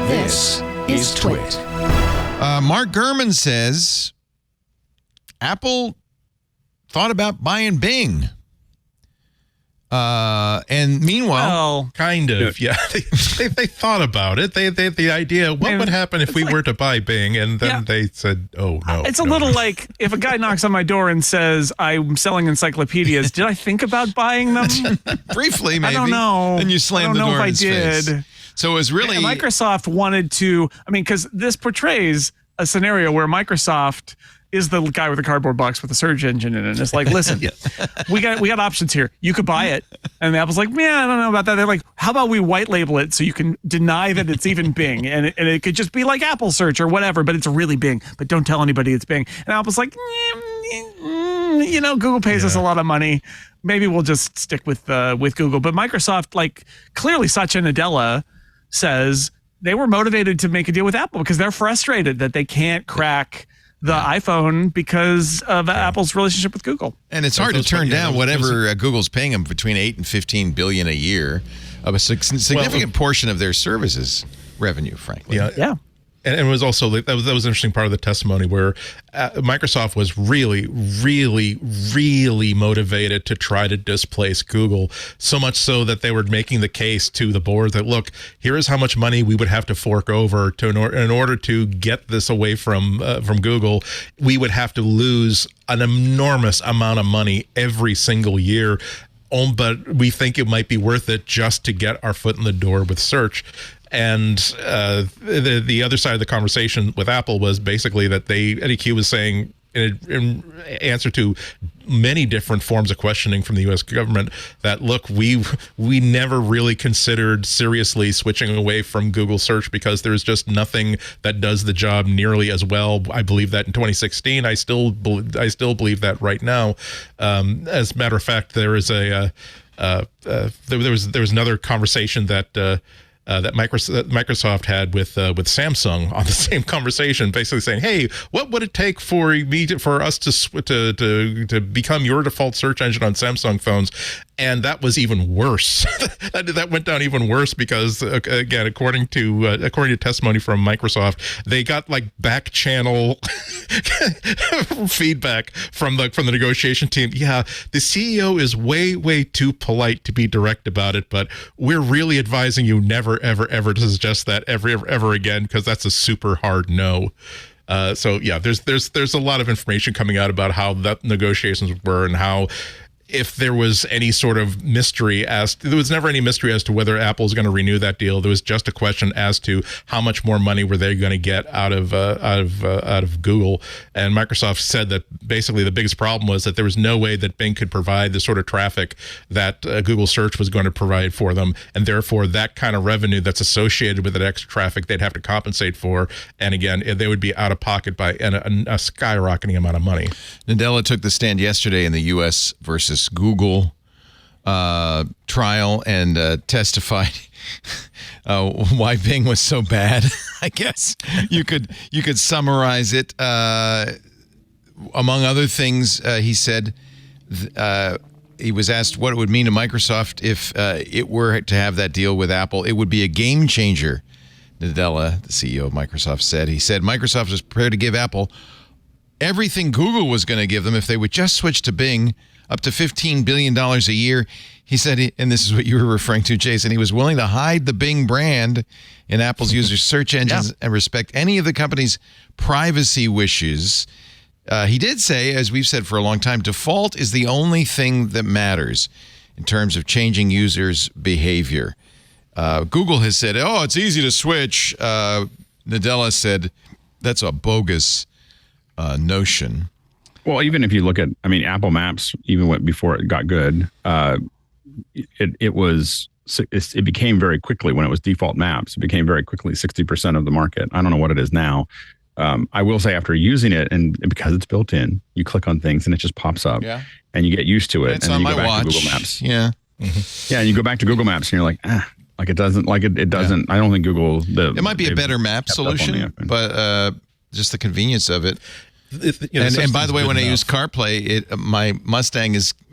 This is TWiT. Mark Gurman says Apple thought about buying Bing. And meanwhile, kind of, yeah, they thought about it. They had the idea, what would happen if we were to buy Bing? And then they said, oh, no. It's a little like if a guy knocks on my door and says, I'm selling encyclopedias. Did I think about buying them? Briefly, maybe. I don't know. And you slammed the door in his face. I don't know if I did. So it was really... Microsoft wanted to... I mean, because this portrays a scenario where Microsoft is the guy with the cardboard box with the search engine in it. And it's like, listen, we got options here. You could buy it. And Apple's like, man, I don't know about that. They're like, how about we white label it so you can deny that it's even Bing? And it could just be like Apple Search or whatever, but it's really Bing. But don't tell anybody it's Bing. And Apple's like, Google pays us a lot of money. Maybe we'll just stick with Google. But Microsoft, like, clearly Satya Nadella says they were motivated to make a deal with Apple because they're frustrated that they can't crack the iPhone because of Apple's relationship with Google. And it's hard to turn down whatever Google's paying them between $8 and $15 billion a year of a significant portion of their services revenue, frankly. Yeah. And it was also, that was an interesting part of the testimony where Microsoft was really, really, really motivated to try to displace Google, so much so that they were making the case to the board that, look, here is how much money we would have to fork over in order to get this away from Google. We would have to lose an enormous amount of money every single year. But we think it might be worth it just to get our foot in the door with search. And the other side of the conversation with Apple was basically that Eddie Q was saying, in answer to many different forms of questioning from the U.S. government, that, look, we never really considered seriously switching away from Google search because there's just nothing that does the job nearly as well. I believe that in 2016. I still believe that right now. As a matter of fact, there was there was another conversation that Microsoft had with Samsung on the same conversation, basically saying, "Hey, what would it take for us to become your default search engine on Samsung phones?" And that was even worse. that went down even worse because, again, according to testimony from Microsoft, they got like back channel feedback from the negotiation team. Yeah, the CEO is way too polite to be direct about it, but we're really advising you never ever to suggest that ever again, because that's a super hard no. So yeah, there's a lot of information coming out about how that negotiations were and how, if there was any sort of mystery there was never any mystery as to whether Apple was going to renew that deal. There was just a question as to how much more money were they going to get out of Google. And Microsoft said that basically the biggest problem was that there was no way that Bing could provide the sort of traffic that Google search was going to provide for them, and therefore that kind of revenue that's associated with that extra traffic they'd have to compensate for. And again, they would be out of pocket by a skyrocketing amount of money. Nadella took the stand yesterday in the U.S. versus Google trial and testified why Bing was so bad. I guess you could summarize it. Among other things, he said he was asked what it would mean to Microsoft if it were to have that deal with Apple. It would be a game changer, Nadella, the CEO of Microsoft, said. He said Microsoft was prepared to give Apple everything Google was going to give them if they would just switch to Bing, up to $15 billion a year. He said, and this is what you were referring to, Jason, he was willing to hide the Bing brand in Apple's user search engines and respect any of the company's privacy wishes. He did say, as we've said for a long time, default is the only thing that matters in terms of changing users' behavior. Google has said, it's easy to switch. Nadella said, that's a bogus notion. Well, even if you look at, Apple Maps, even before it got good, it became very quickly, when it was default maps, it became very quickly 60% of the market. I don't know what it is now. I will say, after using it, and because it's built in, you click on things and it just pops up, and you get used to it. It's and on then you my go back watch. to Google Maps. Yeah. Mm-hmm. Yeah, and you go back to Google Maps and you're like, it doesn't. I don't think Google. It might be a better map solution, but just the convenience of it. And by the way, when I use CarPlay, my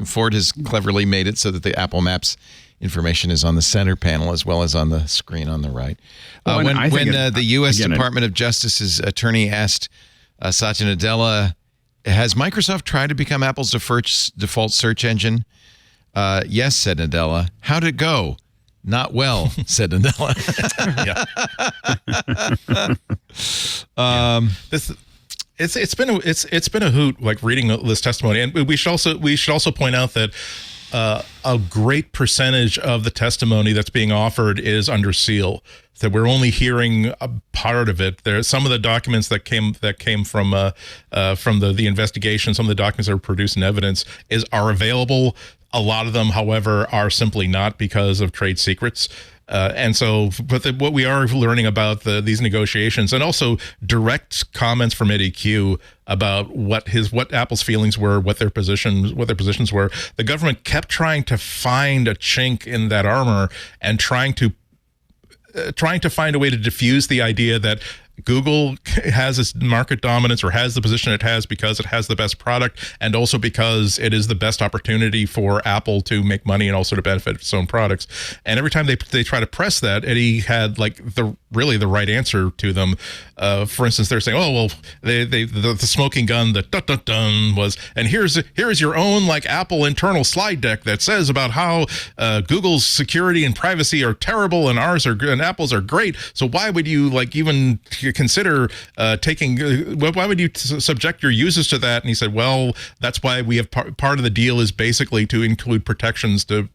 Ford has cleverly made it so that the Apple Maps information is on the center panel as well as on the screen on the right. Well, when the U.S. Department of Justice's attorney asked Satya Nadella, has Microsoft tried to become Apple's default search engine? Yes, said Nadella. How'd it go? Not well, said Nadella. It's been a hoot, like reading this testimony, and we should also point out that a great percentage of the testimony that's being offered is under seal. That we're only hearing a part of it. There's some of the documents that came from the investigation. Some of the documents that were produced in evidence are available. A lot of them, however, are simply not because of trade secrets. And so, what we are learning about these negotiations, and also direct comments from Eddie Q about what Apple's feelings were, what their positions were. The government kept trying to find a chink in that armor and trying to find a way to diffuse the idea that Google has its market dominance or has the position it has because it has the best product, and also because it is the best opportunity for Apple to make money and also to benefit its own products. And every time they try to press that, Eddie had like the right answer to them. For instance, they're saying, "Oh well, the smoking gun, the dun dun dun was, and here's your own like Apple internal slide deck that says about how Google's security and privacy are terrible and Apple's are great. So why would you like even consider why would you subject your users to that?" And he said, well, that's why we have part of the deal is basically to include protections to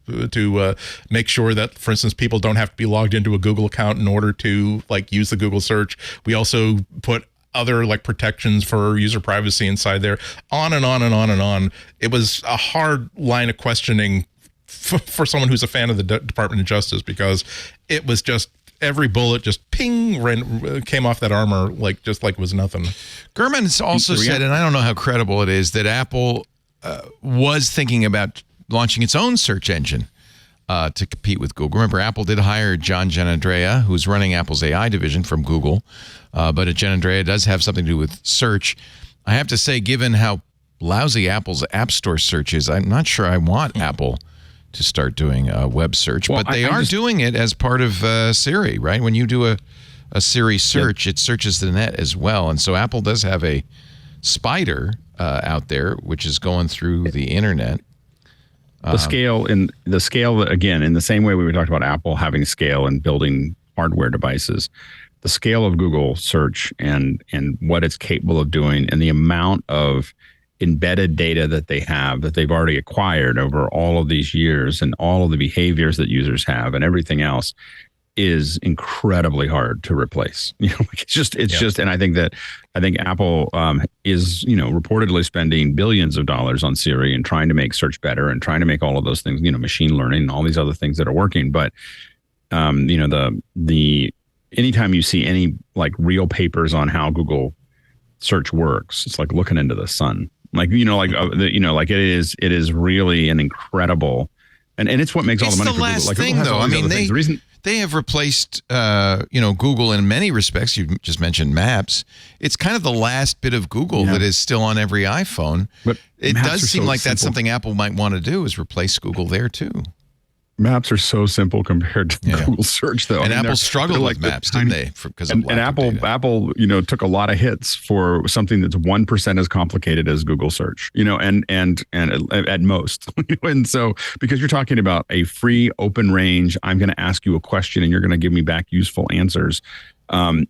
make sure that, for instance, people don't have to be logged into a Google account in order to like use the Google search. We also put other like protections for user privacy inside there, on and on and on and on. It was a hard line of questioning for someone who's a fan of the Department of Justice, because it was just every bullet just ping came off that armor like it was nothing. Gurman has also said, and I don't know how credible it is, that Apple was thinking about launching its own search engine to compete with Google. Remember, Apple did hire John Giannandrea, who's running Apple's AI division from Google, but Giannandrea does have something to do with search. I have to say, given how lousy Apple's App Store search is, I'm not sure I want Apple to start doing a web search, but they are doing it as part of Siri, right? When you do a Siri search, it searches the net as well. And so Apple does have a spider out there, which is going through the internet. The scale, again, in the same way we talked about Apple having scale and building hardware devices, the scale of Google search and what it's capable of doing, and the amount of embedded data that they've already acquired over all of these years, and all of the behaviors that users have and everything else, is incredibly hard to replace. It's just, and I think Apple is, reportedly spending billions of dollars on Siri and trying to make search better and trying to make all of those things, machine learning and all these other things that are working. But, the anytime you see any like real papers on how Google search works, it's like looking into the sun. Like, it is really an incredible, and it's what makes all the money for Google. Like, thing, though. I mean, they have replaced, Google in many respects. You just mentioned Maps. It's kind of the last bit of Google that is still on every iPhone. But it does seem like that's something Apple might want to do, is replace Google there too. Maps are so simple compared to Google search, though. And Apple struggled with Maps, didn't they? Because of Apple, took a lot of hits for something that's 1% as complicated as Google search, and at most. And so, because you're talking about a free open range, I'm going to ask you a question and you're going to give me back useful answers,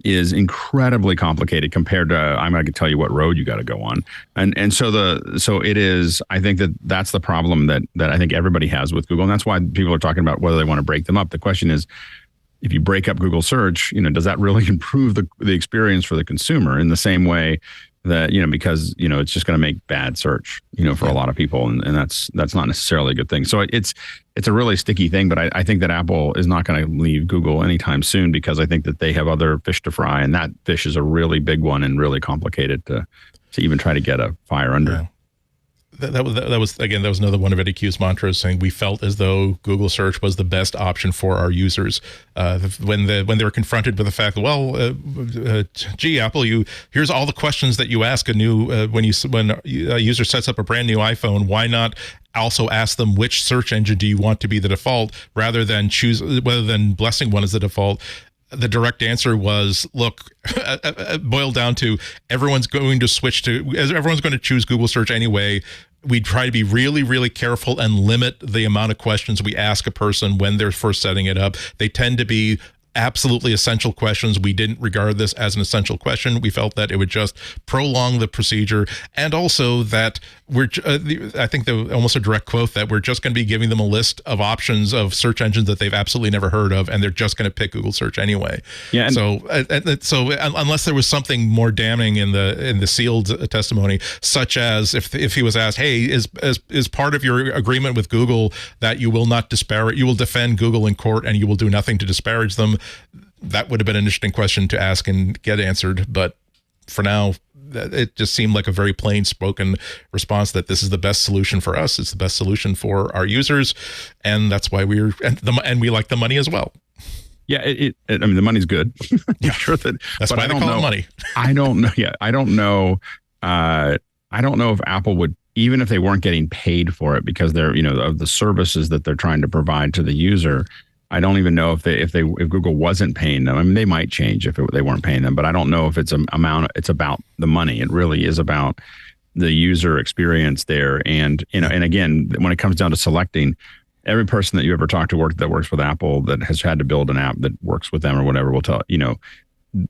is incredibly complicated compared to I'm going to tell you what road you got to go on, and so it is. I think that's the problem that I think everybody has with Google, and that's why people are talking about whether they want to break them up. The question is, if you break up Google search, does that really improve the experience for the consumer in the same way that because it's just going to make bad search for a lot of people, and that's not necessarily a good thing. So it's a really sticky thing, but I think that Apple is not going to leave Google anytime soon, because I think that they have other fish to fry, and that fish is a really big one and really complicated to even try to get a fire under. Yeah. That was another one of Eddie Q's mantras, saying we felt as though Google search was the best option for our users. When they were confronted with the fact that, gee, Apple, here's all the questions that you ask when a user sets up a brand new iPhone. Why not also ask them which search engine do you want to be the default, rather than blessing one as the default. The direct answer was, look, boiled down to everyone's going to choose Google search anyway. We try to be really, really careful and limit the amount of questions we ask a person when they're first setting it up. They tend to be absolutely essential questions. We didn't regard this as an essential question. We felt that it would just prolong the procedure, and also that I think almost a direct quote, that we're just going to be giving them a list of options of search engines that they've absolutely never heard of, and they're just going to pick Google search anyway. Yeah. So unless there was something more damning in the sealed testimony, such as if he was asked, hey, is part of your agreement with Google that you will not disparage, you will defend Google in court and you will do nothing to disparage them? That would have been an interesting question to ask and get answered. But for now, it just seemed like a very plain spoken response that this is the best solution for us. It's the best solution for our users. And that's why we like the money as well. Yeah. I mean, the money's good. Yeah, sure that's why they call it money. I don't know. Yeah. I don't know. I don't know if Apple would, even if they weren't getting paid for it, because they're, of the services that they're trying to provide to the user. I don't even know if Google wasn't paying them. I mean, they might change if they weren't paying them, but I don't know if it's it's about the money. It really is about the user experience there. And, and again, when it comes down to selecting, every person that you ever talk to that works with Apple that has had to build an app that works with them or whatever will tell,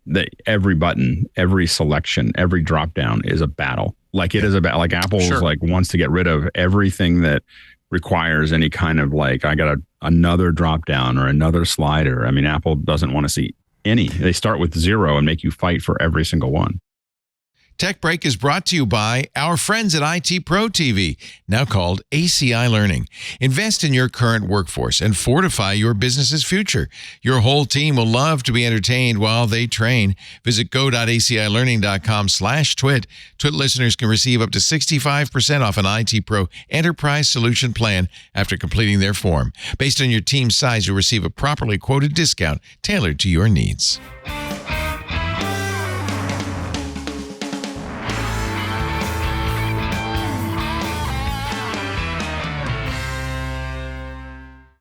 that every button, every selection, every drop down is a battle. Like it is about, like Apple's wants to get rid of everything that requires any kind of I got another drop down or another slider. I mean, Apple doesn't want to see any. They start with 0 and make you fight for every single one. Tech Break is brought to you by our friends at IT Pro TV, now called ACI Learning. Invest in your current workforce and fortify your business's future. Your whole team will love to be entertained while they train. Visit go.acilearning.com/twit. Twit listeners can receive up to 65% off an IT Pro Enterprise Solution Plan after completing their form. Based on your team's size, you'll receive a properly quoted discount tailored to your needs.